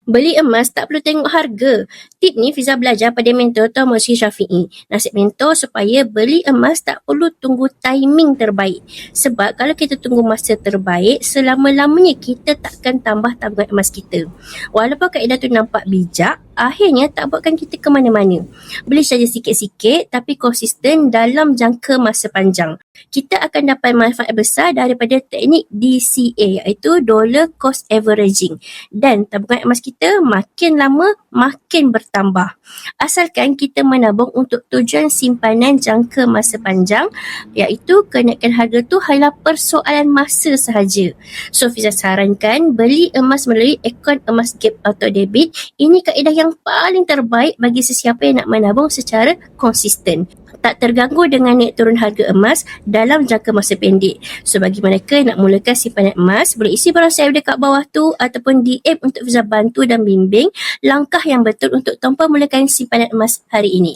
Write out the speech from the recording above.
Beli emas tak perlu tengok harga. Tip ni Fiza belajar pada mentor Tuan Mohsin Syafiee. Nasihat mentor supaya beli emas tak perlu tunggu timing terbaik. Sebab kalau kita tunggu masa terbaik, selama-lamanya kita takkan tambah tabungan emas kita. Walaupun kaedah tu nampak bijak, akhirnya tak buatkan kita ke mana-mana. Beli saja sikit-sikit tapi konsisten dalam jangka masa panjang. Kita akan dapat manfaat besar daripada teknik DCA, iaitu Dollar Cost Averaging. Dan tabungan emas kita makin lama makin bertambah. Asalkan kita menabung untuk tujuan simpanan jangka masa panjang, iaitu kenaikan harga tu hanyalah persoalan masa sahaja. So Fiza sarankan beli emas melalui akaun emas gap atau debit. Ini kaedah yang paling terbaik bagi sesiapa yang nak menabung secara konsisten, tak terganggu dengan naik turun harga emas dalam jangka masa pendek. So bagi mereka yang nak mulakan simpanan emas, boleh isi barang saya dekat bawah tu ataupun DM untuk Fiza bantu dan bimbing langkah yang betul untuk tanpa mulakan simpanan emas hari ini.